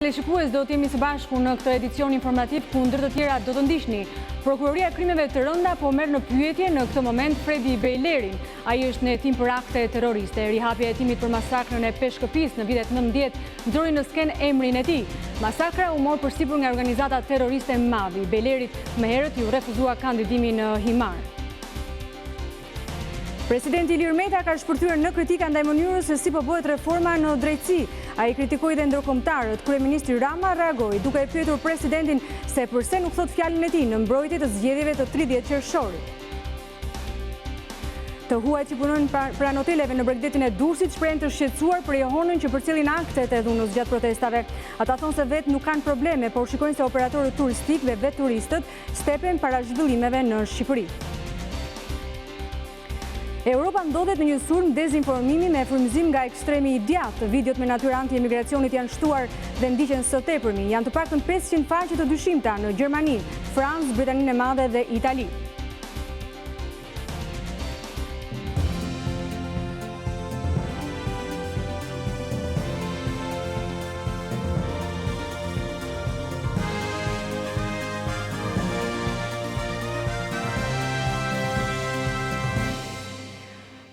Teleshikues, do t'jemi së bashku në këtë edicion informativ ku ndër të tjera do të ndiqni. Prokuroria e Krimeve të Rënda po merr në pyetje në këtë moment Fredi Bejlerin. Ai është në hetim për akte terroriste. Rihapja e hetimit për masakrën e Peshkëpis në vitet 19 nxori në sken emrin e tij. Masakra u mor përsipër nga organizata terroriste Mavi. Bejlerit më herët ju refuzua kandidimin në Himar. Presidenti Ilir Meta ka shpërthyer në kritika ndaj mënyrës se si po bëhet reforma në drejtësi. Ai kritikoi dhe ndërkombëtarët. Kryeministri Rama reagoi duke e pyetur presidentin se pse nuk thot fjalën e tij në mbrojtje të zgjedhjeve të 30 qershorit. Të huajt që punojnë pranë hoteleve në Bregdetin e Durrësit shprehen të shqetësuar për johonën që përcjellin aktet e dhunës gjatë protestave. Ata thonë se vetë nuk kanë probleme, por shikojnë se operatorët turistik dhe vetë turistët stepen para zhvillimeve në Shqipëri. Europa ndodhet në një sulm dezinformimi me frymëzim nga ekstremi i djathtë. Videot me natyrë anti-emigracionit janë shtuar dhe ndiqen së tepërmi. Janë të paktën 500 faqe të dyshimta në Gjermani, Francë, Britaninë e Madhe dhe Itali.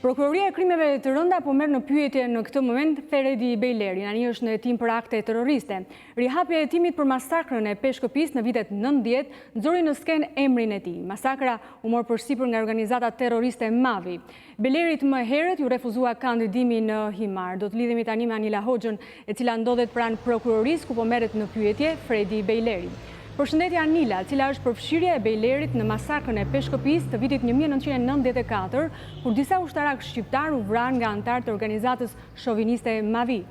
Prokuroria e Krimeve të Rënda po merr në pyetje në këtë moment Fredi Bejlerin. Ai është në hetim për akte terroriste. Rihapja e hetimit për masakrën e Peshkëpis në vitet 90 nxori në sken emrin e tij. Masakra u mor përsipër nga organizata terroriste Mavi. Bejlerit më herët ju refuzua kandidimin në Himar. Do të lidhemi tani me Anila Hoxhën, e cila ndodhet pranë prokurorisë ku po merret në pyetje Fredi Bejleri. Përshëndetje Anila, cila është përfshirja e Bejlerit në masakrën e Peshkëpis të vitit 1994, kur disa ushtarak shqiptar u vranë nga anëtarë të organizatës shoviniste Mavi.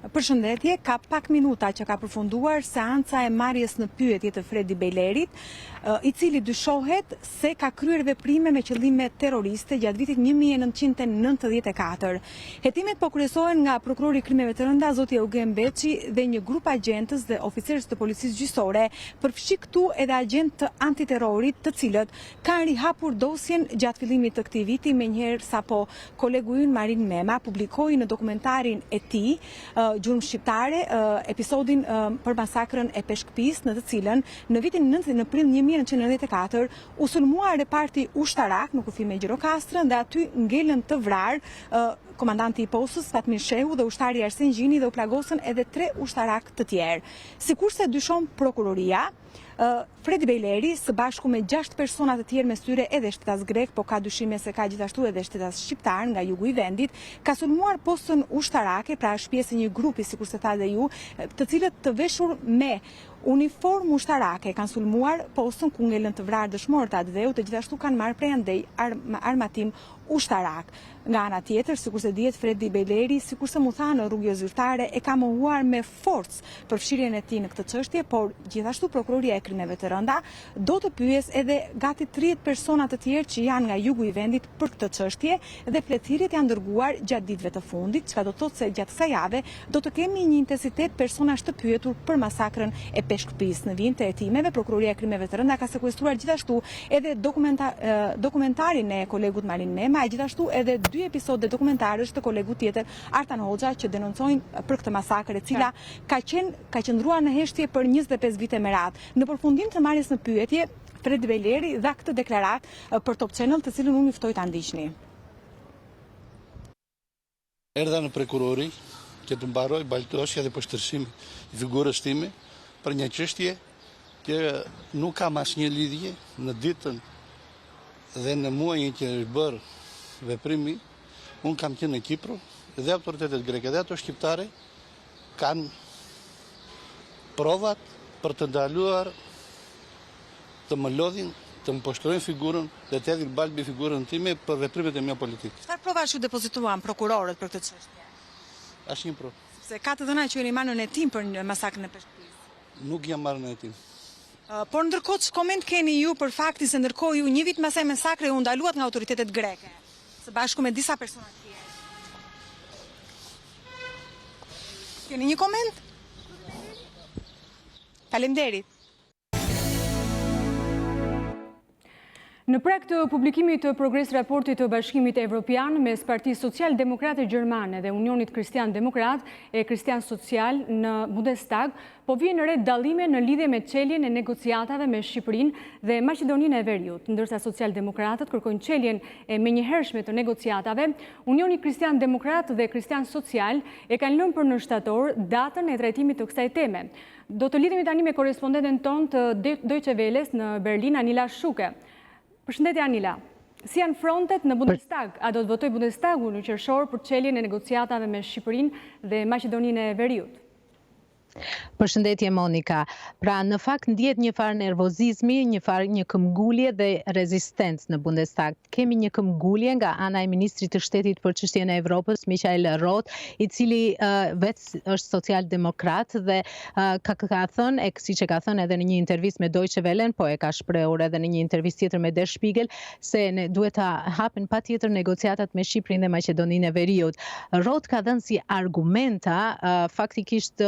Përshëndetje, ka pak minuta që ka përfunduar seanca e marrjes në pyetje të Fredi Bejlerit, i cili dyshohet se ka kryer veprime me qëllime terroriste gjatë vitit 1994. Hetimet po kryesohen nga prokurori i Krimeve të Rënda, zoti Eugen Beçi, dhe një grup agjentës dhe oficerës të policisë gjyqësore, përfshi këtu edhe agent të antiterrorit, të cilët kanë rihapur dosjen gjatë fillimit të këtij viti, menjëherë sapo kolegu ynë Marin Mema publikoi në dokumentarin e tij Gjurmë Shqiptare, episodin për masakrën e Peshkëpis, në të cilën në vitin 9 prill 1994 u sulmua reparti ushtarak në kufi me Gjirokastrën dhe aty ngelën të vrarë komandanti i posës Fatmir Shehu dhe ushtari Arsen Gjini dhe u plagosën edhe 3 ushtarak të tjerë. Sikurse dyshon prokuroria, Fredi Bejleri, së bashku me 6 persona të tjerë me syre edhe shtetas grek, po ka dyshime se ka gjithashtu edhe shtetas shqiptar nga jugu i vendit, ka sulmuar postën ushtarake, pra është pjesë e një grupi, sikurse tha dhe ju, të cilët të veshur me uniformë ushtarake kanë sulmuar postën ku ngelën të vrarë dëshmorët dhe të gjithashtu kanë marrë prej andej armatim ushtarak. Nga ana tjetër, sikurse dihet, Fredi Bejleri, sikurse mu tha në rrugë zyrtare, e ka mohuar me forcë përfshirjen e tij në këtë çështje, por gjithashtu prokuroria e Krimeve të Rënda do të pyes edhe gati 30 persona të tjerë që janë nga jugu i vendit për këtë çështje dhe plethirjet janë dërguar gjatë ditëve të fundit, çka do të thotë se gjatë kësaj jave do të kemi një intensitet personash të pyetur për masakrën e Peshkëpis. Në vijim të hetimeve, prokuroria e Krimeve të Rënda ka sekuestruar gjithashtu edhe dokumentarin e kolegut Marin Mema, e gjithashtu edhe 2 episode dokumentarësh të kolegut tjetër Artan Hoxha që denoncojnë për këtë masakër, e cila ka qëndruar në heshtje për 25 vite me radhë. Në përfundim të marrjes në pyetje, Fredi Bejleri dha këtë deklarat për Top Channel, të cilën unë juftoj ta ndiqni. Erdha në prokurori që të mbaroj baltosja dhe poshtërsim i figurës time për një çështje që nuk kam asnjë lidhje në ditën dhe në muajin që është bërë veprimi. Unë kam qenë në Kipro dhe autoritetet greke dhe ato shqiptare kanë provat për të ndaluar të më lodhin, të më poshtrojnë figurën dhe të hedhin balbi figurën time për veprimet e mia politike. Çfarë provash ju depozituan prokurorët për këtë çështje? Asnjë provë. Se ka të dhëna që jeni marrë në hetim për masakrën e Peshkëpis. Nuk jam marrë në hetim. Por ndërkohë ç'koment koment keni ju për faktin se ndërkohë ju një vit më saj masakre u ndaluat nga autoritetet greke, së bashku me disa persona të tjerë? Keni një koment? Faleminderit. Në prek të publikimit të progres raportit të Bashkimit Evropian mes Partisë Social-Demokrate Gjermane dhe Unionit Kristian-Demokrat e Kristian Social në Bundestag, po vjen re dallime në lidhje me çeljen e negociatave me Shqipërinë dhe Maqedoninë e Veriut. Ndërsa Social-Demokratët kërkojnë çeljen e menjëhershme të negociatave, Unioni Kristian-Demokrat dhe Kristian Social e kanë lënë për në shtator datën e trajtimit të kësaj teme. Do të lidhemi tani me korrespondenten tonë të Deutsche Welles në Berlin, Anila Shuke. Përshëndetje Anila, si janë frontet në Bundestag? A do të votoj Bundestagu në qershor për çeljen e negociatave me Shqipërinë dhe Maqedoninë e Veriut? Përshëndetje Monika. Pra në fakt ndjet një farë nervozizmi, një këmbgulje dhe rezistencë në Bundestag. Kemi një këmbgulje nga ana e ministrit të shtetit për çështjen e Evropës, Michael Roth, i cili vetë është social-demokrat dhe ka thënë, siç e ka thënë edhe në një intervistë me Deutsche Welle, po e ka shprehur edhe në një intervistë tjetër me Der Spiegel, se ne duhet ta hapen patjetër negociatat me Shqipërinë dhe Maqedoninë e Veriut. Roth ka dhënë si argumenta faktikisht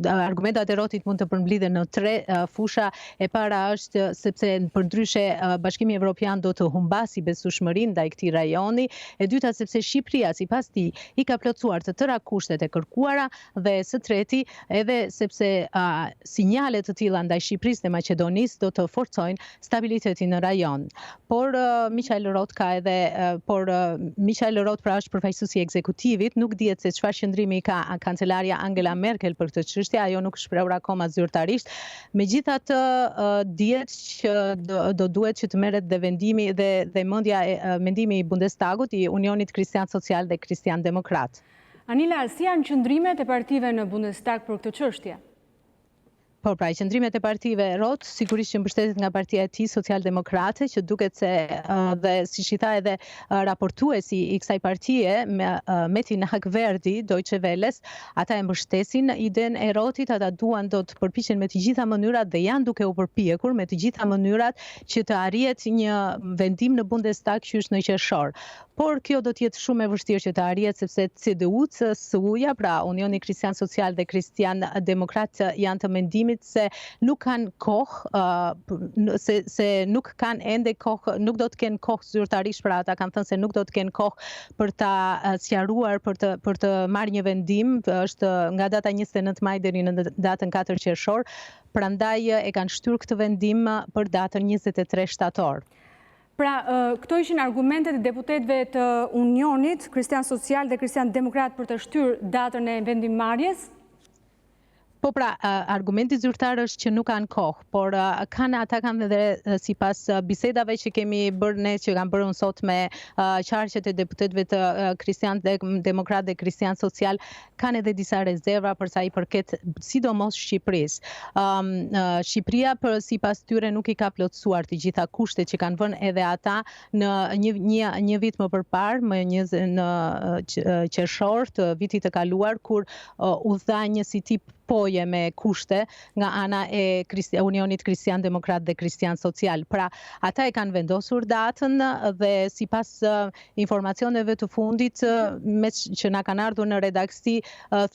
argumentat e Rothit mund të përmbledhen në tre fusha. E para është sepse përndryshe Bashkimi Evropian do të humbasi besueshmërinë ndaj këtij rajoni. E dyta sepse Shqipëria sipas tij i ka plotësuar të tëra kushtet e kërkuara dhe së treti edhe sepse sinjale të tilla ndaj Shqipërisë dhe Maqedonisë do të forcojnë stabilitetin në rajon. Por Michael Roth pra është përfaqësuesi i ekzekutivit, nuk dihet se çfarë qëndrimi ka kancelaria Angela Merkel për këtë çështje, ajo nuk shprehur akoma zyrtarisht. Megjithatë dihet që do duhet që të merret dhe vendimi dhe mendimi i Bundestagut, i Unionit Kristian Social dhe Kristian Demokrat. Anila, si janë qëndrimet e partive në Bundestag për këtë çështje? Po, pra, qëndrimet e partive Roth sigurisht që mbështetet nga partia e tij socialdemokrate, që duket se dhe siç i tha edhe raportuesi i kësaj partie, Metin Hakverdi, Deutsche Welles, ata e mbështesin idenë e Rothit, ata duan do të përpiqen me të gjitha mënyrat dhe janë duke u përpjekur me të gjitha mënyrat që të arrihet një vendim në Bundestag qysh në qershor. Por kjo do të jetë shumë e vështirë që të arrihet sepse CDU-CSU-ja, pra Unioni Kristian Social dhe Kristian Demokrat janë të mendimit se nuk kanë kohë, se nuk kanë ende kohë, nuk do të kenë kohë zyrtarisht, pra ata kanë thënë se nuk do të kenë kohë për ta sqaruar, për të marrë një vendim, është nga data 29 maj deri në datën 4 qershor, prandaj e kanë shtyrë këtë vendim për datën 23 shtator. Pra, këto ishin argumentet e deputetëve të Unionit Kristian Social dhe Kristian Demokrat për të shtyrë datën e vendimmarrjes? Po pra, argumenti zyrtar është që nuk kanë kohë, por ata kanë edhe sipas bisedave që kemi bërë ne, që kanë bërë sot me qarqet e deputetëve të Kristian Demokrat dhe Kristian Social, kanë edhe disa rezerva për sa i përket sidomos Shqipërisë. Shqipëria sipas tyre nuk i ka plotësuar të gjitha kushtet që kanë vënë edhe ata në një vit më përpara, në qershor të vitit të kaluar, kur u dha një si tip poje me kushte nga ana e Unionit Kristian Demokrat dhe Kristian Social. Pra, ata e kanë vendosur datën dhe sipas informacioneve të fundit që na kanë ardhur në redaksi,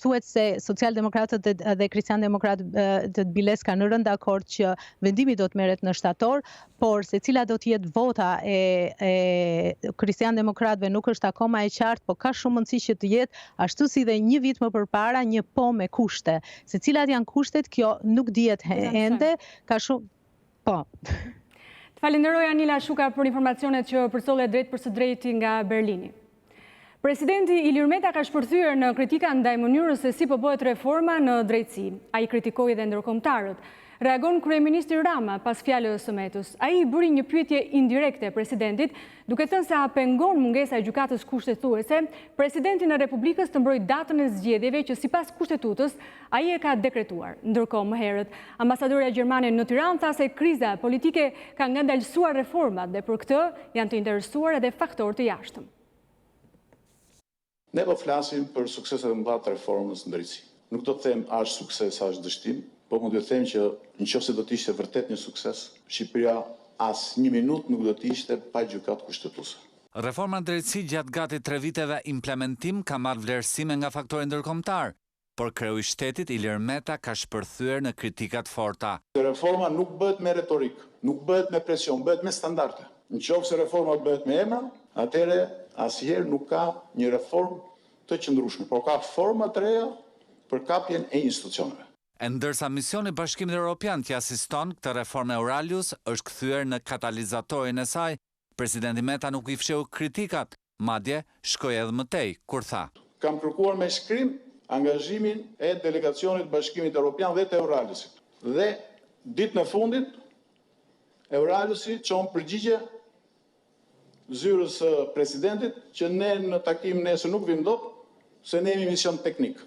thuhet se Socialdemokratët dhe Kristian Demokratët të Biles kanë rënë dakord që vendimi do të merret në shtator, por se cila do të jetë vota e Kristian Demokratëve nuk është akoma e qartë, por ka shumë mundësi që të jetë ashtu si dhe një vit më përpara një po me kushte. Se cilat janë kushtet, kjo nuk dihet ende, ka shumë... Po. Të falenderoj Anila Shuka për informacionet që përcollet drejt për së drejti nga Berlini. Presidenti Ilir Meta ka shpërthyer në kritika ndaj mënyrës se si po bëhet reforma në drejtësi. Ai kritikoi edhe ndërkombëtarët. Reagon kryeministri Rama pas fjalës së Metës. Ai i bëri një pyetje indirekte presidentit, duke thënë se a pengon mungesa e gjykatës kushtetuese presidentin e Republikës të mbrojë datën e zgjedhjeve që sipas kushtetutës ai e ka dekretuar. Ndërkohë më herët, ambasadorja gjermane në Tiranë tha se kriza politike ka ngandalësuar reformat dhe për këtë janë të interesuar edhe faktorë të jashtëm. Ne po flasim për sukseset e mëdha të reformës në drejtësi. Nuk do të them a është sukses, a është dështim, po mund të them që nëse do të ishte vërtet një sukses, Shqipëria as një minutë nuk do të ishte pa gjykatë kushtetuese. Reforma në drejtësi gjatë gati 3 viteve implementim ka marrë vlerësime nga faktorë ndërkombëtar. por kreu i shtetit Ilir Meta ka shpërthyer në kritikat forta. Reforma nuk bëhet me retorik, nuk bëhet me presion, bëhet me standarde. Nëse reforma bëhet me emra, atëherë asnjëherë nuk ka një reformë të qëndrueshme, por ka forma të reja për kapjen e institucioneve. Ndërsa misioni i Bashkimit Evropian që asiston këtë reformë Euralius është kthyer në katalizatorin e saj, presidenti Meta nuk i fsheu kritikat, madje shkoi edhe më tej kur tha: Kam kërkuar me shkrim angazhimin e delegacionit Bashkimit Evropian dhe të Euraliusit. Dhe ditën e fundit Euraliusi çon përgjigje zyrës së presidentit që ne në takim nesër nuk vim dot, se ne jemi mision teknik.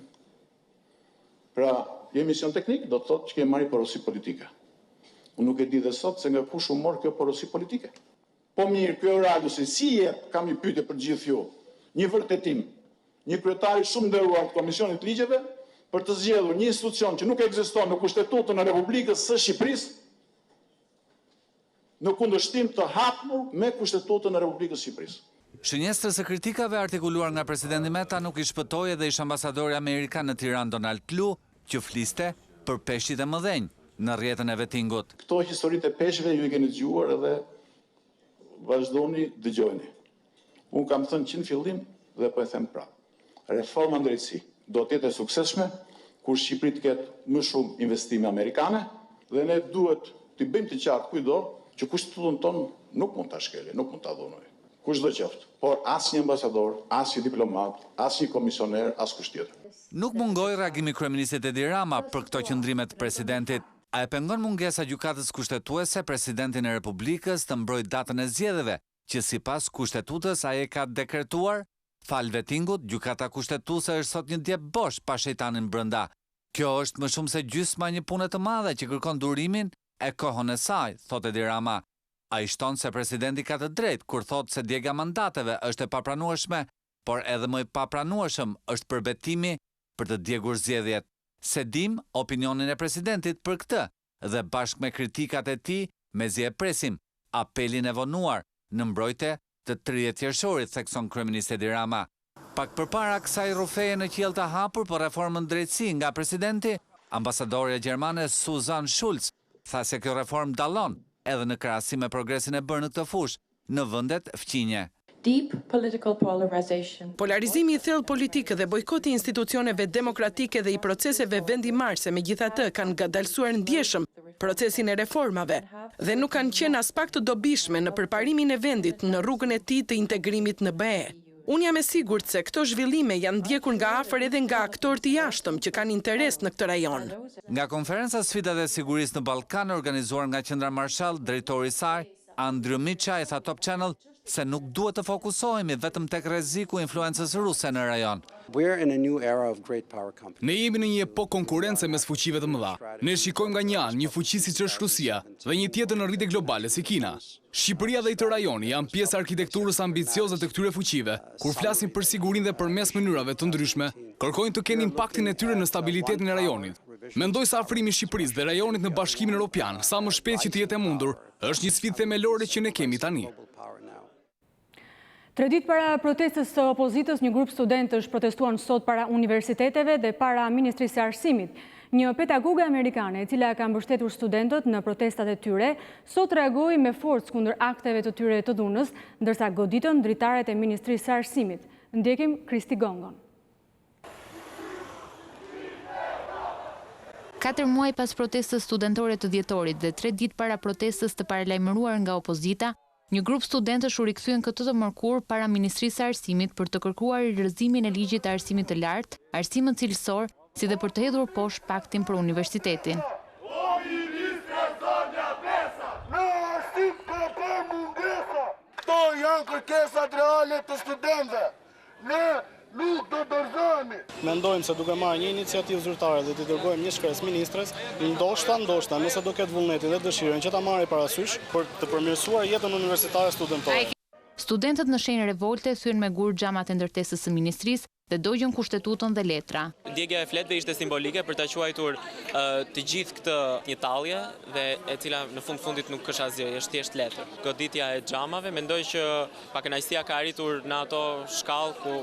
Pra, jemi mision teknik, do të thotë që kemi marrë porosi politike. Unë nuk e di dhe sot se nga kush u mor kjo porosi politike. Po mirë, ky Euraliusi si jep, kam një pyetje për gjithë ju, një vërtetim, një kryetari shumë nderuar të Komisionit Ligjeve për të zgjedhur një institucion që nuk ekziston në Kushtetutën e Republikës së Shqipërisë në kundërshtim të hapur me Kushtetutën e Republikës së Shqipërisë. Shënjestrës së kritikave artikuluar nga presidenti Meta nuk i shpëtoi edhe ish ambasadori amerikan në Tiranë Donald Lu, që fliste për peshqit e mëdhenj në rrjetën e vettingut. Këto historitë e peshqve ju i keni dëgjuar edhe vazhdoni dëgjoni. Unë kam thënë që në fillim dhe po e them prapë. Reforma në drejtësi do të jetë e suksesshme kur Shqipëri të ketë më shumë investime amerikane dhe ne duhet të bëjmë të qartë kujdo që kushtetutën tonë nuk mund ta shkelë, nuk mund ta dhunojë. Kushdo qoftë, por asnjë ambasador, asnjë diplomat, asnjë komisioner, askush tjetër. Nuk mungoi reagimi kryeministit Edi Rama për këto qëndrime të presidentit. A e pengon mungesa gjykatës kushtetuese presidentin e Republikës të mbrojë datën e zgjedhjeve, që sipas kushtetutës ai e ka dekretuar? Fal vettingut, gjykata kushtetuese është sot një djep bosh pa shejtanin brenda. Kjo është më shumë se gjysma një pune të madhe që kërkon durimin e kohën e saj, thot Edi Rama. Ai shton se presidenti ka të drejtë kur thot se djega mandateve është e papranueshme, por edhe më i papranueshëm është përbetimi për të djegur zgjedhjet. Se dim opinionin e presidentit për këtë dhe bashkë me kritikat e tij, mezi e presim apelin e vonuar në mbrojtje të 30 qershorit, thekson kryeministri Edi Rama. Pak përpara kësaj rrufeje në qiell të hapur për reformën drejtësi nga presidenti, ambasadorja gjermane Susan Schulz tha se kjo reformë dallon edhe në krahasim me progresin e bërë në këtë fushë në vendet fqinje. Deep political polarization. Polarizimi i thellë politike dhe bojkoti i institucioneve demokratike dhe i proceseve vendimarrëse megjithatë kanë ngadalësuar ndjeshëm procesin e reformave dhe nuk kanë qenë as pak të dobishme në përparimin e vendit në rrugën e tij të integrimit në BE. Unë jam e sigurt se këto zhvillime janë ndjekur nga afër edhe nga aktorë të jashtëm që kanë interes në këtë rajon. Nga konferenca sfida dhe sigurisë në Ballkan organizuar nga Qendra Marshall, drejtori i saj, Andrew Micha, i tha Top Channel se nuk duhet të fokusohemi vetëm tek rreziku i influencës ruse në rajon. Ne jemi në një epokë konkurrence mes fuqive të mëdha. Ne shikojmë nga një anë një fuqi siç është Rusia dhe një tjetër në rritje globale si Kina. Shqipëria dhe i të rajoni janë pjesë arkitekturës ambicioze të këtyre fuqive. Kur flasin për sigurinë dhe përmes mënyrave të ndryshme, kërkojnë të kenë impaktin e tyre në stabilitetin e rajonit. Mendoj se afrimi i Shqipërisë dhe rajonit në Bashkimin Evropian, sa më shpejt që të jetë e mundur, është një sfidë themelore që ne kemi tani. 3 ditë para protestës së opozitës, një grup studentësh protestuan sot para universiteteve dhe para Ministrisë së Arsimit. Një pedagoge amerikane, e cila ka mbështetur studentët në protestat e tyre, sot reagoi me forcë kundër akteve të tyre të dhunës, ndërsa goditën dritaret e Ministrisë së Arsimit. Ndjekim Kristi Gongon. 4 muaj pas protestës studentore të dhjetorit dhe 3 ditë para protestës të paralajmëruar nga opozita, një grup studentësh u rikthyen këtë të mërkurë para Ministrisë së Arsimit për të kërkuar rrëzimin e ligjit të arsimit të lartë, arsimën cilësor, si dhe për të hedhur poshtë paktin për universitetin. Këto janë kërkesat reale të studentëve. Ne nuk do dorëzohemi. Mendojmë se duke marrë një iniciativë zyrtare dhe t'i dërgojmë një shkres ministres, ndoshta, nëse do ketë vullnetin dhe dëshirën që ta marrë parasysh për të përmirësuar jetën universitare studentore. Studentët në shenjë revolte thyen me gur xhamat e ndërtesës së ministrisë dhe dogjën kushtetutën dhe letra. Ndjekja e fletëve ishte simbolike për ta quajtur të gjithë këtë një tallje dhe e cila në fundit nuk është asgjë, është thjesht letër. Goditja e xhamave, mendoj që pakënaqësia ka arritur në ato shkallë ku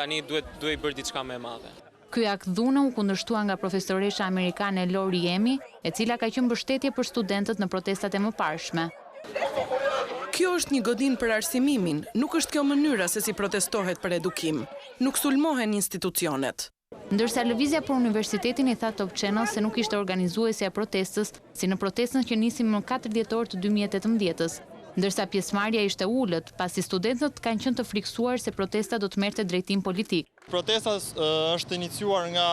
tani duhet i bërë diçka më e madhe. Ky akt dhune u kundërshtua nga profesoresha amerikane Lori Emi, e cila ka qenë mbështetje për studentët në protestat e mëparshme. Kjo është një godin për arsimimin, nuk është kjo mënyra se si protestohet për edukim. Nuk sulmohen institucionet. Ndërsa lëvizja për universitetin i tha Top Channel se nuk ishte organizuesja e protestës, si në protestën që nisi më 4 dhjetor të 2018-s. Ndërsa pjesëmarrja ishte ullët, pasi studentët kanë qenë të friksuar se protesta do të merrte drejtim politik. Protesta është iniciuar nga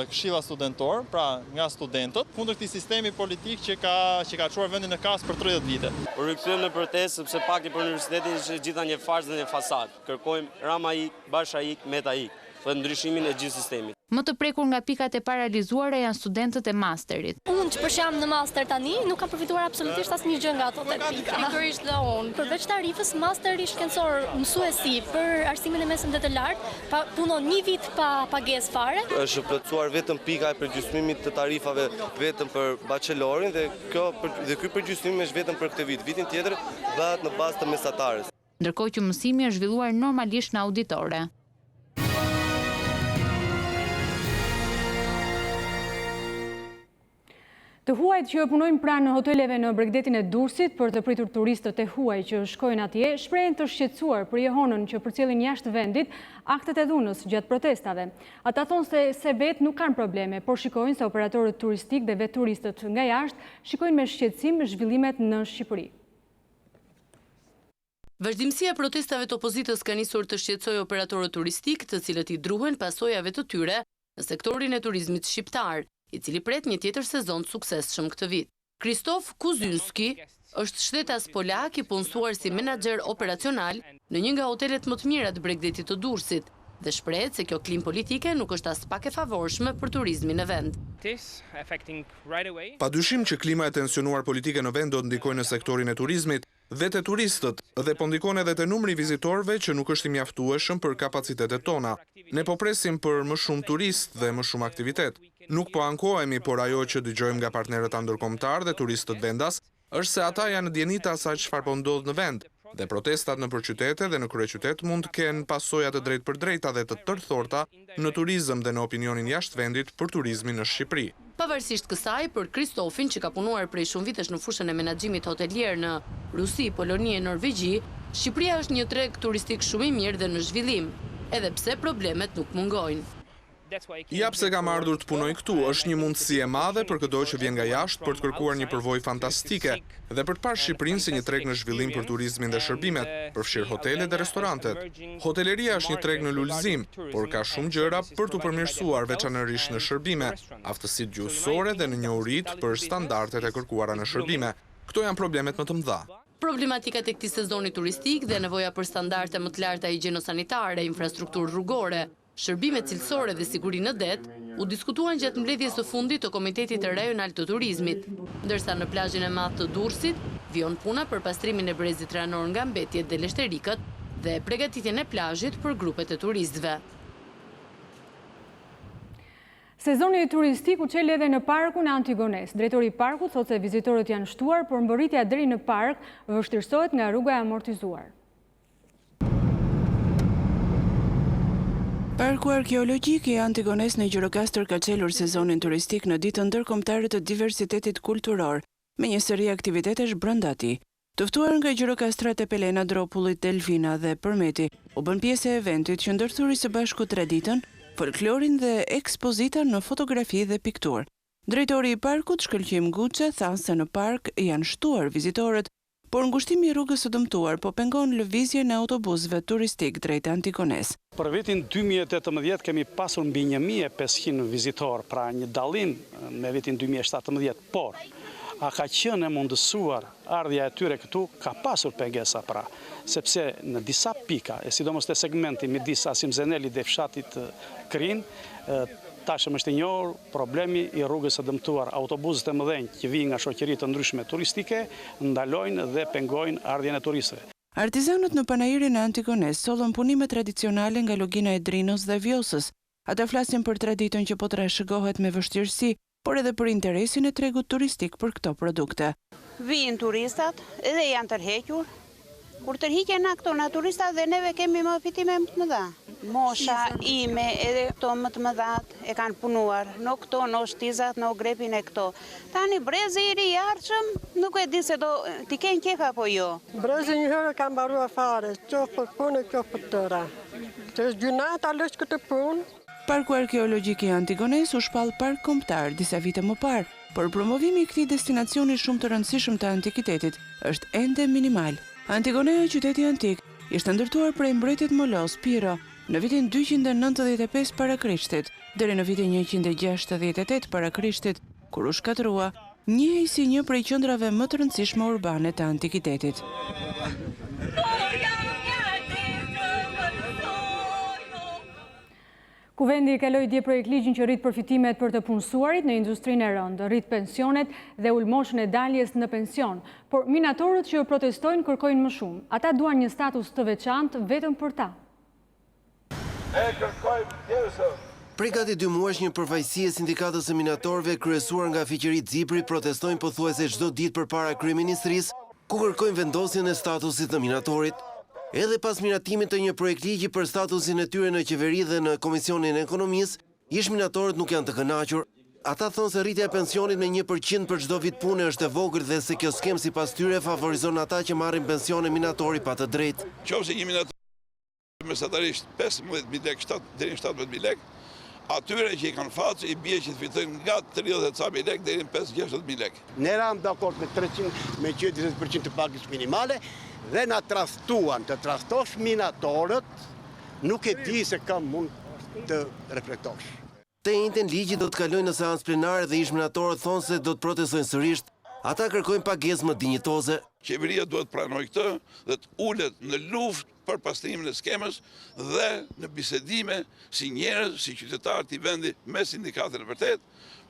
Këshilla Studentor, pra nga studentët, kundër këtij sistemi politik që ka çuar vendin në kas për 30 vite. U rikthyem në protestë sepse pakti për universitetin ishte gjitha një farsë dhe një fasad. Kërkojmë Rama ik, Basha ik, Meta ik, për ndryshimin e gjithë sistemit. Më të prekur nga pikat e paralizuara janë studentët e masterit. Unë që përshjam në master tani, nuk kam përfituar absolutisht asnjë gjë nga ato të pika. Pikërisht dhe unë. Përveç tarifës, masteri shkencor mësuesi për arsimin e mesëm dhe të lartë, punon 1 vit pa pagesë fare. Është plotësuar vetëm pika e përgjysmimit të tarifave vetëm për bachelorin dhe ky përgjysmim është vetëm për këtë vit. Vitin tjetër bëhet në bazë të mesatarës. Ndërkohë që mësimi është zhvilluar normalisht në auditore. Të huajt që punojnë pranë në hoteleve në Bregdetin e Durrësit për të pritur turistët e huaj që shkojnë atje, shprehen të shqetësuar për jehonën që përcjellin jashtë vendit aktet e dhunës gjatë protestave. Ata thonë se vetë nuk kanë probleme, por shikojnë se operatorët turistik dhe vetë turistët nga jashtë shikojnë me shqetësim zhvillimet në Shqipëri. Vazhdimësia e protestave të opozitës ka nisur të shqetësojë operatorët turistik, të cilët i druhen pasojave të tyre në sektorin e turizmit shqiptar, i cili pret një tjetër sezon suksesshëm këtë vit. Krzysztof Kuzynski është shtetas polak i punësuar si menaxher operacional në një nga hotelet më të mira të Bregdetit të Durrësit dhe shprehet se kjo klim politike nuk është as pak e favorshme për turizmin në vend. Padyshim që klima e tensionuar politike në vend do të ndikojë në sektorin e turizmit dhe te turistët dhe po ndikon edhe te numri i vizitorëve që nuk është i mjaftueshëm për kapacitetet tona. Ne po presim për më shumë turist dhe më shumë aktivitet. Nuk po ankohemi, por ajo që dëgjojmë nga partnerët ndërkombëtar dhe turistët vendas është se ata janë djenita asaj çfarë po ndodh në vend, dhe protestat në përqytete dhe në kryeqytet mund të kenë pasoja të drejtë për drejta dhe të tërthorta në turizëm dhe në opinionin jashtë vendit për turizmin në Shqipëri. Pavarësisht kësaj, për Krzysztofin që ka punuar prej shumë vitesh në fushën e menaxhimit hotelier në Rusi, Poloni e Norvegji, Shqipëria është një treg turistik shumë i mirë dhe në zhvillim, edhe pse problemet nuk mungojnë. Jap se kam ardhur të punoj këtu, është një mundësi e madhe për çdo që vjen nga jashtë për të kërkuar një përvojë fantastike dhe për të parë Shqipërinë si një treg në zhvillim për turizmin dhe shërbimet, përfshirë hotelet dhe restorantet. Hoteleria është një treg në lulëzim, por ka shumë gjëra për t'u përmirësuar, veçanërisht në shërbime, aftësitë gjuhësore dhe në njohuritë për standardet e kërkuara në shërbime. Këto janë problemet më të mëdha. Problematikat e këtij sezoni turistik dhe nevoja për standarde më të larta higjieno-sanitare, infrastrukturë rrugore, shërbime cilësore dhe siguri në det, u diskutuan gjatë mbledhjes së fundit të Komitetit Rajonal të Turizmit, ndërsa në plazhin e madh të Durrësit vijon puna për pastrimin e brezit ranor nga mbetjet dhe leshterikët dhe përgatitjen e plazhit për grupet e turistëve. Sezoni turistik u çel edhe në parkun e Antigones. Drejtori i parkut thotë se vizitorët janë shtuar, por mbërritja deri në park vështirësohet nga rruga e amortizuar. Parku arkeologjik i Antigones në Gjirokastër ka çelur sezonin turistik në ditën ndërkombëtare të diversitetit kulturor, me një seri aktivitetesh brenda tij. Të ftuar nga gjirokastrat e Pelena, Dropullit, Delfina dhe Përmeti, u bën pjesë e eventit që ndërthuri së bashku 3 ditën, folklorin dhe ekspozita në fotografi dhe piktur. Drejtori i parkut, Shkëlqim Guçe, tha se në park janë shtuar vizitorët, por ngushtimi i rrugës së dëmtuar po pengon lëvizjen e autobusëve turistik drejt Antigones. Për vitin 2018 kemi pasur mbi 1500 vizitor, pra një dallim me vitin 2017, por a ka qenë e mundësuar ardhja e tyre këtu, ka pasur pengesa pra, sepse në disa pika, e sidomos te segmenti midis Asim Zeneli dhe fshatit Krin, tashëm është i njohur problemi i rrugës së dëmtuar. Autobusët e mëdhenj që vijnë nga shoqëri të ndryshme turistike ndalojnë dhe pengojnë ardhjen e turistëve. Artizanët në panairin e Antigones sollën punime tradicionale nga logina e drinos dhe vjosës. Ata flasin për traditën që po trashëgohet me vështirësi, por edhe për interesin e tregut turistik për këto produkte. Vijnë turistat edhe janë tërhequr, Kur tërhiqen na këto naturista dhe neve kemi më fitime më të mëdha. Mosha ime edhe këto më të mëdhat e kanë punuar, në këto, në shtizat, në grepin e këto. Tani brezi i ri jarqëm, nuk e di se do t'i kenë kjef apo jo. Brezi një herë ka mbarua fare, qofë për punë e qofë për tëra. Që është gjunat ta lësh këtë punë. Parku arkeologjik i Antigones u shpall park kombëtar disa vite më parë, por promovimi i këtij destinacioni shumë të rëndësishëm të antikitetit është ende minimal. Antigonea, qyteti antik, ishte ndërtuar prej mbretit molos Piro në vitin 295 para Krishtit, deri në vitin 168 para Krishtit, kur u shkatërrua, njihej si një prej qendrave më të rëndësishme urbane të antikitetit. Kuvendi kaloi dje projekt ligjin që rrit përfitimet për të punësuarit në industrinë e rëndë, rrit pensionet dhe ulmoshën e daljes në pension, por minatorët që protestojnë kërkojnë më shumë. Ata duan një status të veçantë vetëm për ta. Prej gati 2 muajsh një përfaqësi e sindikatës së minatorëve kryesuar nga Fiqëri Xipri protestojnë pothuajse çdo ditë përpara kryeministrisë, ku kërkojnë vendosjen e statusit të minatorit. Edhe pas miratimit të një projekt ligji për statusin e tyre në qeveri dhe në Komisionin e Ekonomisë, ish minatorët nuk janë të kënaqur. Ata thonë se rritja e pensionit me 1% për çdo vit pune është e vogël dhe se kjo skem sipas tyre favorizon ata që marrin pensione minatori pa të drejtë. Qofse një minator mesatarisht 15.000 lekë deri në 17.000 lekë, atyre që i kanë facë i bie që të fitojnë nga 30.000 lekë deri në 50-60.000 lekë. Ne ram dakord me 20% të pagës minimale dhe na trastuan të trastosh minatorët, nuk e di se kam mund të reflektosh. Të njëjtën ligji do të kalojnë në seancë plenare dhe ish minatorët thonë se do të protestojnë sërish. Ata kërkojnë pagesë më dinjitoze. Qeveria duhet pranoj këtë dhe të ulet në luftë për pastrimin e skemës dhe në bisedime si njerëz, si qytetarë të vendi me sindikatën e vërtet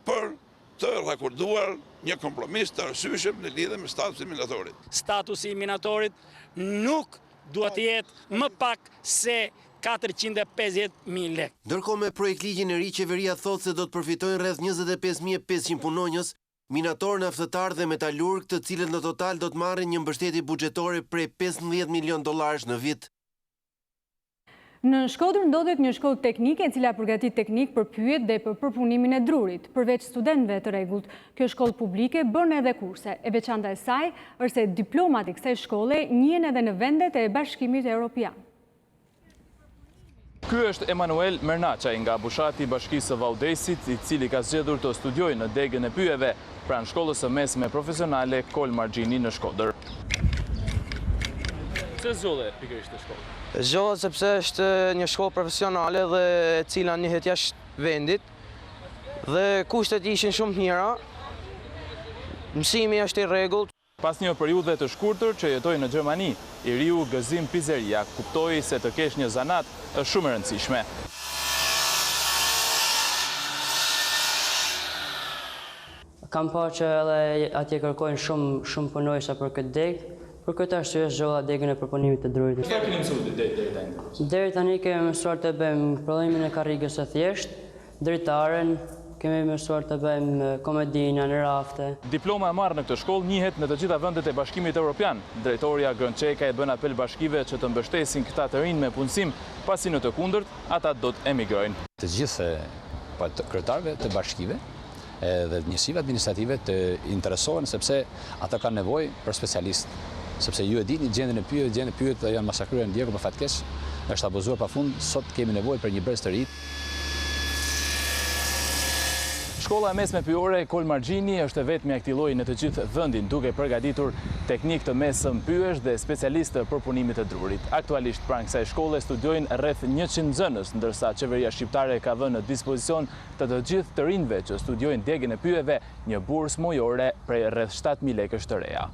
për të rakorduar një kompromis të arsyeshëm në lidhje me statusin e minatorit. Statusi i minatorit nuk duhet të jetë më pak se 450.000 lekë. Ndërkohë me projekt ligjin e ri, qeveria thotë se do të përfitojnë rreth 25.500 punonjës, minatorë naftëtar dhe metalurg, të cilët në total do të marrin një mbështetje buxhetore prej $15 milion në vit. Në Shkodër ndodhet një shkollë teknike e cila përgatit teknik për pyjet dhe për përpunimin e drurit. Përveç studentëve të rregullt, kjo shkollë publike bën edhe kurse. E veçanta e saj është se diplomat i kësaj shkolle njihen edhe në vendet e Bashkimit Evropian. Ky është Emanuel Mernaçaj nga bushati i Bashkisë së Valldesit, i cili ka zgjedhur të studiojë në degën e pyjeve pranë shkollës së mesme profesionale Kol Margjini në Shkodër. Pse zgjodhe pikërisht të shkollë? Zgjodhet sepse është një shkollë profesionale dhe e cila njihet jashtë vendit dhe kushtet ishin shumë të mira. Mësimi është i rregullt. Pas një periudhe të shkurtër që jetoi në Gjermani, i riu Gëzim Pizeria kuptoi se të kesh një zanat është shumë e rëndësishme. Kam parë që edhe atje kërkojnë shumë punojësa për këtë degë. Për këtë arsye zgjodha degën e përpunimit të drurit. Çfarë keni mësuar deri tani? Deri tani kemi mësuar të bëjmë prodhimin e karrigës së thjeshtë, dritaren, kemi mësuar të bëjmë komedina në rafte. Diploma e marrë në këtë shkollë njihet në të gjitha vendet e Bashkimit Evropian. Drejtoria Grënçeka e bën apel bashkive që të mbështesin këta të rinj me punësim, pasi në të kundërt ata do të emigrojnë. Të gjithë kryetarëve të bashkive dhe njësive administrative të interesohen sepse ata kanë nevojë për specialistë. Sepse ju e dini gjendjen e pyjet janë masakruar në Djegë për fatkes, është abuzuar pafund, sot kemi nevojë për një brez të ri. Shkolla e mesme pyjore Kol Margjini është e vetmja e këtij lloji në të gjithë vendin, duke përgatitur teknik të mesëm pyesh dhe specialistë për punimin e drurit. Aktualisht pranë kësaj shkolle studiojnë rreth 100 nxënës, ndërsa qeveria shqiptare ka vënë në dispozicion të gjithë të rinjve që studiojnë degën e pyjeve një bursë mujore prej rreth 7.000 lekësh të reja.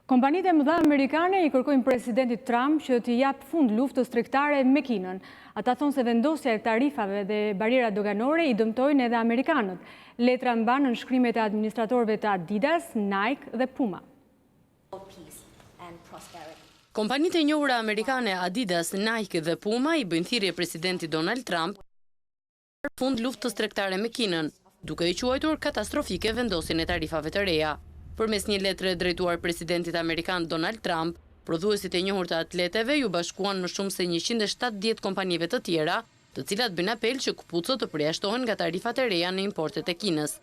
Kompanitë e mëdha amerikane i kërkojnë presidentit Trump që t'i jap fund luftës tregtare me Kinën. Ata thonë se vendosja e tarifave dhe barierat doganore i dëmtojnë edhe amerikanët. Letra mban në shkrimet e administratorëve të Adidas, Nike dhe Puma. Kompanitë e njohura amerikane Adidas, Nike dhe Puma i bëjnë thirrje presidentit Donald Trump për fund luftës tregtare me Kinën. duke i quajtur katastrofike vendosjen e tarifave të reja. Përmes një letre drejtuar presidentit amerikan Donald Trump, prodhuesit e njohur të atleteve ju bashkuan më shumë se 170 kompanive të tjera, të cilat bëjnë apel që këpucët të përjashtohen nga tarifat e reja në importet e Kinës.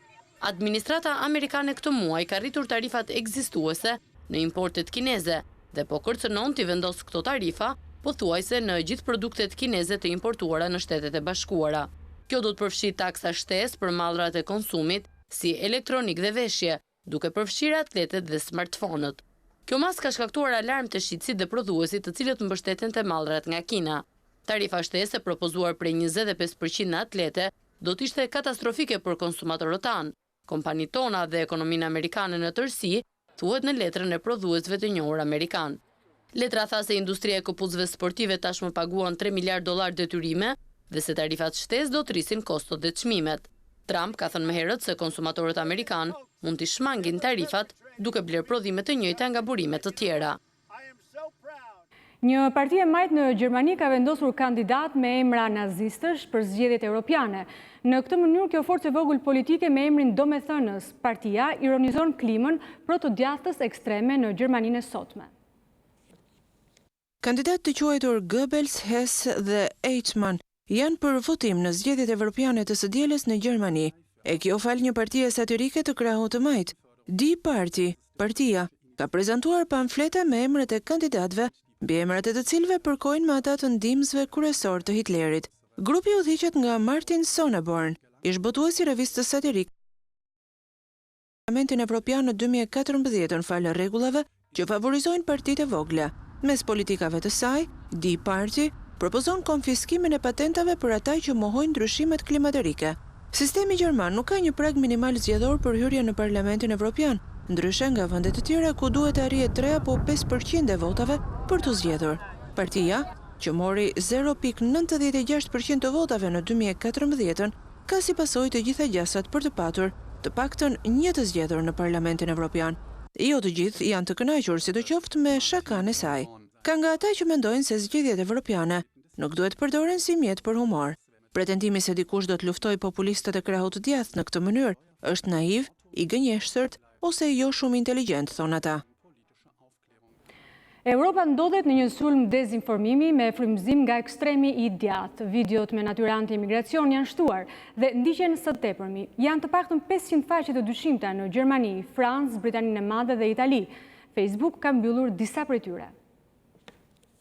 Administrata amerikane këtë muaj ka rritur tarifat ekzistuese në importet kineze dhe po kërcënon t'i vendos këto tarifa, pothuajse në gjithë produktet kineze të importuara në Shtetet e Bashkuara. Kjo do të përfshi taksa shtesë për mallrat e konsumit, si elektronik dhe veshje, duke përfshirë atletet dhe smartphone-ët. Kjo mas ka shkaktuar alarm të shitësit dhe prodhuesit të cilët mbështeten te mallrat nga Kina. Tarifa shtesë propozuar prej 25% në atlete do të ishte katastrofike për konsumatorët tanë. Kompanitë tona dhe ekonominë amerikane në tërësi, thuhet në letrën e prodhuesve të njohur amerikan. Letra tha se industria e këpucëve sportive tashmë paguan $3 miliard detyrime dhe se tarifat shtesë do të rrisin kostot dhe çmimet. Trump ka thënë më herët se konsumatorët amerikan mund t'i shmangin tarifat duke bler prodhime të njëjta nga burime të tjera. Një parti e majtë në Gjermani ka vendosur kandidat me emra nazistësh për zgjedhjet europiane. Në këtë mënyrë, kjo forcë e vogël politike me emrin domethënës, partia ironizon klimën pro të djathtës ekstreme në Gjermaninë e sotme. Kandidat të quajtur Goebbels, Hess dhe Eichmann janë për votim në zgjedhjet evropiane të së dielës në Gjermani, e kjo fal një partie satirike të krahut të majtë. Die Party, partia, ka prezantuar pamfleta me emrat e kandidatëve, mbi emrat e të cilëve përkojnë me ata të ndihmësve kryesor të Hitlerit. Grupi udhëhiqet nga Martin Sonneborn, ish botuesi i revistës satirik Parlamentin Evropian në 2014 falë rregullave që favorizojnë partitë e vogla. Mes politikave të saj, Die Party propozon konfiskimin e patentave për ata që mohojnë ndryshimet klimatike. Sistemi gjerman nuk ka një prag minimal zgjedhor për hyrje në Parlamentin Evropian, ndryshe nga vendet të tjera ku duhet të arrijë 3 apo 5% e votave për të zgjedhur. Partia, që mori 0.96% të votave në 2014, ka si pasojë të gjitha gjasat për të patur të paktën një të zgjedhur në Parlamentin Evropian. Jo të gjithë janë të kënaqur sidoqoftë me shakan e saj. Ka nga ata që mendojnë se zgjedhjet evropiane nuk duhet përdoren si mjet për humor. Pretendimi se dikush do të luftoj populistët e krahut të djathtë në këtë mënyrë është naiv, i gënjeshtërt ose jo shumë inteligjent, thonë ata. Europa ndodhet në një sulm dezinformimi me frymëzim nga ekstremi i djathtë. Videot me natyrantë imigracion janë shtuar dhe ndiqen së tepërmi. Janë të paktën 500 faqe të dyshimta në Gjermani, Francë, Britaninë e Madhe dhe Itali. Facebook ka mbyllur disa prej tyre.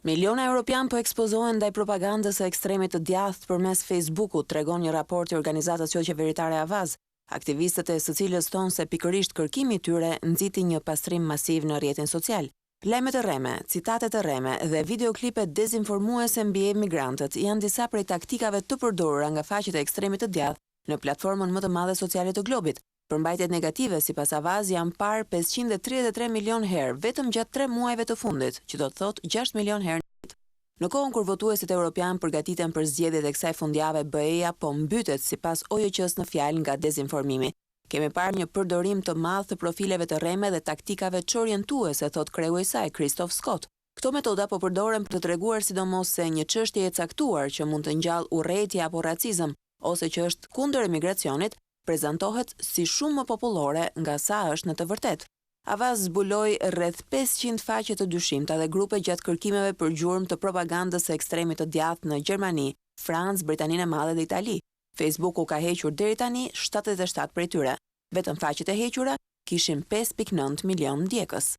Miliona europian po ekspozohen ndaj propagandës së ekstremit të djathtë përmes Facebookut, tregon një raport i organizatës jo qeveritare Avaz. Aktivistët e së cilës thonë se pikërisht kërkimi i tyre nxiti një pastrim masiv në rrjetin social. Lajmet e rreme, citatet e rreme dhe videoklipe dezinformuese mbi emigrantët janë disa prej taktikave të përdorura nga faqet e ekstremit të djathtë në platformën më të madhe sociale të globit. Përmbajtjet negative sipas Avaz janë parë 533 milion herë vetëm gjatë 3 muajve të fundit, që do të thotë 6 milion herë në ditë. Në kohën kur votuesit evropian përgatiten për zgjedhjet e kësaj fundjave, BE-ja po mbytet sipas OJQ-s në fjalë nga dezinformimi. Kemi parë një përdorim të madh të profileve të rreme dhe taktikave çorientuese, thot kreu i saj, Christoph Scott. Këto metoda po përdoren për të treguar sidomos se një çështje e caktuar që mund të ngjall urrëtie apo racizëm, ose që është kundër emigracionit, prezantohet si shumë më popullore nga sa është në të vërtetë. Avaz zbuloi rreth 500 faqe të dyshimta dhe grupe gjatë kërkimeve për gjurmë të propagandës së ekstremit të djathtë në Gjermani, Francë, Britaninë e Madhe dhe Itali. Facebooku ka hequr deri tani 77 prej tyre. Vetëm faqet e hequra kishin 5.9 milion ndjekës.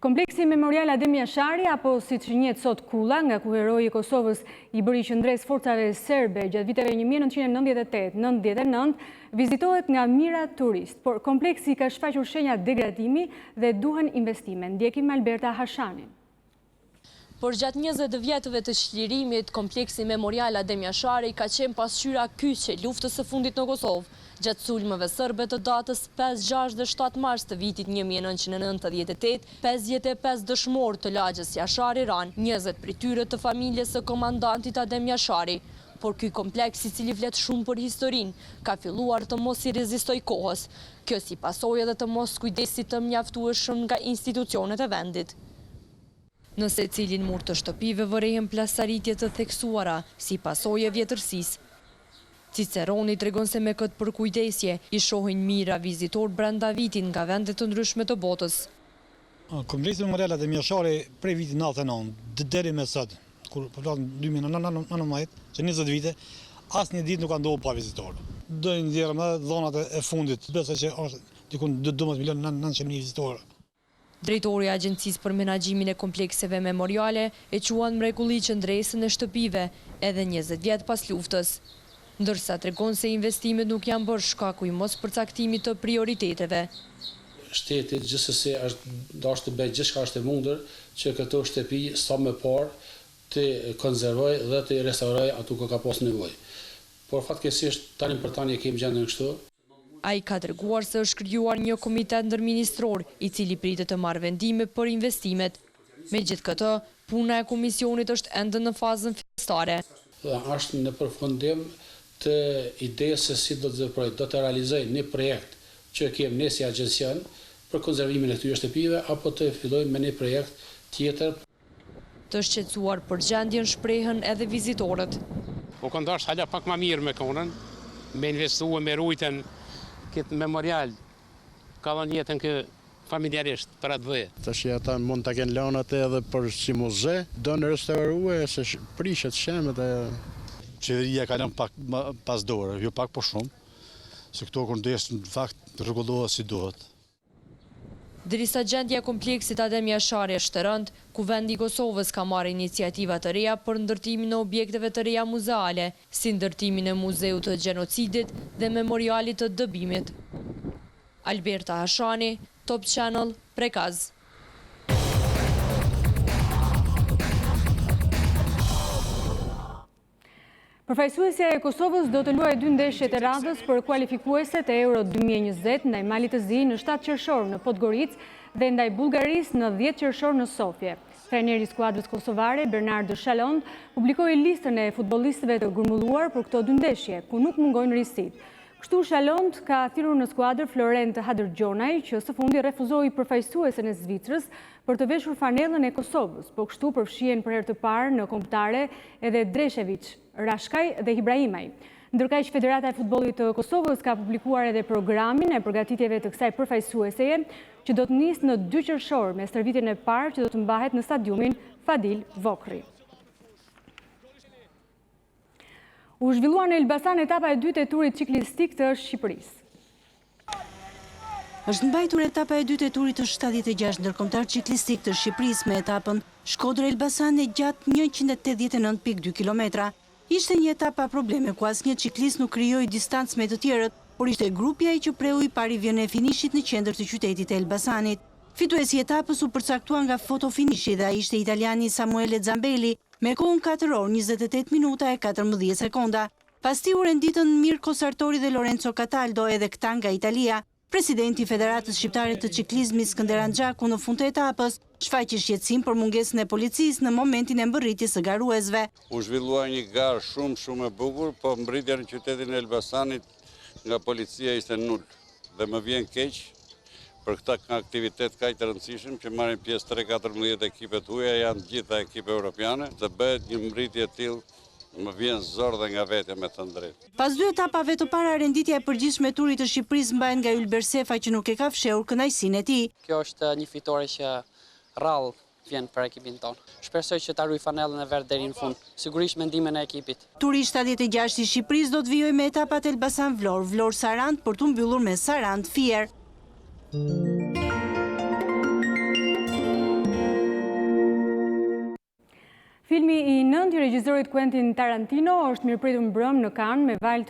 Kompleksi memorial Adem Jashari, apo siç njihet sot Kulla, nga ku heroi i Kosovës i bëri qendres forcave serbe gjatë viteve 1998-99, vizitohet nga mijëra turistë, por kompleksi ka shfaqur shenja degradimi dhe duhen investime. Ndjekim Alberta Hashanin. Por gjatë 20 vjetëve të çlirimit, kompleksi memorial Adem Jashari ka qenë pasqyra kyçe luftës së fundit në Kosovë, gjatë sulmeve serbe të datës 5, 6 dhe 7 mars të vitit 1998, 55 dëshmorë të lagjës Jashari ran, 20 prej tyre të familjes së komandantit Adem Jashari. Por ky kompleks, i cili flet shumë për historinë, ka filluar të mos i rezistoj kohës. Kjo si pasojë edhe të mos kujdesit të mjaftueshëm nga institucionet e vendit. Në secilin mur të shtëpive vërehen plasaritje të theksuara si pasojë e vjetërsisë. Ciceroni tregon se me këtë përkujdesje i shohin mira vizitor brenda vitin nga vende të ndryshme të botës. Kompleksi memorial e Mjashari prej vitit 99 deri me sot, kur përflasim 2019, që 20 vite, asnjë ditë nuk ka ndodhur pa vizitor. Do i nxjerrëm edhe dhonat e fundit, besoj që është diku 12 milion 900.000 vizitorë. Drejtori i Agjencisë për Menaxhimin e Komplekseve Memoriale e quan mrekulli qendresën e shtëpive edhe 20 vjet pas luftës, ndërsa tregon se investimet nuk janë bërë shkaku i mos përcaktimit të prioriteteve. Shteti gjithsesi është të bëjë gjithçka është e mundur që këto shtëpi sa më parë të konservoj dhe të restauroj ato ku ka pas nevojë. Por fatkeqësisht tani për tani kemi gjendën kështu. Ai ka treguar se është krijuar një komitet ndërministror i cili pritet të marrë vendime për investimet. Megjithatë, puna e komisionit është ende në fazën fillestare. Është në përfundim të idesë se si do të veproj, do të realizoj një projekt që kemi ne si agjencion për konservimin e këtyre shtëpive apo të fillojmë me një projekt tjetër. Të shqetësuar për gjendjen shprehen edhe vizitorët. Po kanë dashur hala pak më mirë me konën, me investuar me rujtën këtë memorial, ka dhënë jetën kë familjarisht për atë vë. Tash ata mund ta kenë lënë atë edhe për si muze, do në restaurue se prishet shemet e qeveria ka lënë pak pas dore, jo pak po shumë, se këto kërdes në fakt rregullohet si duhet. Derisa gjendja e kompleksit Adem Jashari është e rëndë, Kuvendi i Kosovës ka marrë iniciativa të reja për ndërtimin e objekteve të reja muzeale, si ndërtimin e muzeut të gjenocidit dhe memorialit të dëbimit. Alberta Hashani, Top Channel, Prekaz. Përfaqësuesja e Kosovës do të luajë 2 ndeshjet e radhës për kualifikueset e Euro 2020 ndaj Malit të Zi në 7 qershor në Podgoricë dhe ndaj Bullgarisë në 10 qershor në Sofje. Trajneri i skuadrës kosovare, Bernardo Shalond, publikoi listën e futbollistëve të grumbulluar për këto 2 ndeshje, ku nuk mungojnë risit. Kështu Shalond ka thirrur në skuadër Florent Hadërgjonaj, që së fundi refuzoi përfaqësuesen e Zvicrës për të veshur fanellën e Kosovës, po kështu përfshihen për herë të parë në kombëtare edhe Dreshevic, Rashkaj dhe Ibrahimaj. Ndërkaq Federata e Futbollit të Kosovës ka publikuar edhe programin e përgatitjeve të kësaj përfaqësueseje, që do të nisë në 2 qershor me stërvitjen e parë që do të mbahet në stadiumin Fadil Vokri. U zhvilluar në Elbasan etapa e 2 e turit ciklistik të Shqipërisë. Është mbajtur etapa e 2 e turit të 76 ndërkombëtar ciklistik të Shqipërisë me etapën Shkodër-Elbasan e gjatë 189.2 kilometra. Ishte një etapë pa probleme ku asnjë ciklist nuk krijoi distancë me të tjerët, por ishte grupi ai që preu i pari vjen e finishit në qendër të qytetit të Elbasanit. Fituesi i etapës u përcaktua nga fotofinishi dhe ai ishte italiani Samuele Zambelli me kohën 4 orë 28 minuta e 14 sekonda. Pas tij u renditën Mirko Sartori dhe Lorenzo Cataldo, edhe këta nga Italia. Presidenti i Federatës Shqiptare të Ciklizmit Skënder Anxhaku në fund të etapës shfaqi shqetësim për mungesën e policisë në momentin e mbërritjes së garuesve. U zhvillua një garë shumë e bukur, po mbritja në qytetin e Elbasanit nga policia ishte nul. Dhe më vjen keq për këta aktivitet kaq të rëndësishëm që marrin pjesë 3-14 ekipet huaja, janë gjitha ekipe europiane, të bëhet një mbritje e tillë. Më vjen zor dhe nga vetja me të drejtë. Pas 2 etapave të para, renditja e përgjithshme e turit të Shqipërisë mbahet nga Ylber Sefa që nuk e ka fshehur kënaqësinë e tij. Kjo është një fitore që rrallë vjen për ekipin tonë. Shpresoj që ta ruaj fanellën e verdhë deri në fund. Sigurisht mendimin e ekipit. Turi 76 i Shqipërisë do të vijojë me etapat Elbasan-Vlorë, Vlorë-Sarand për të mbyllur me Sarand-Fier. Filmi i 9 i regjisorit Quentin Tarantino është mirëpritur mbrëm në Cannes me valë të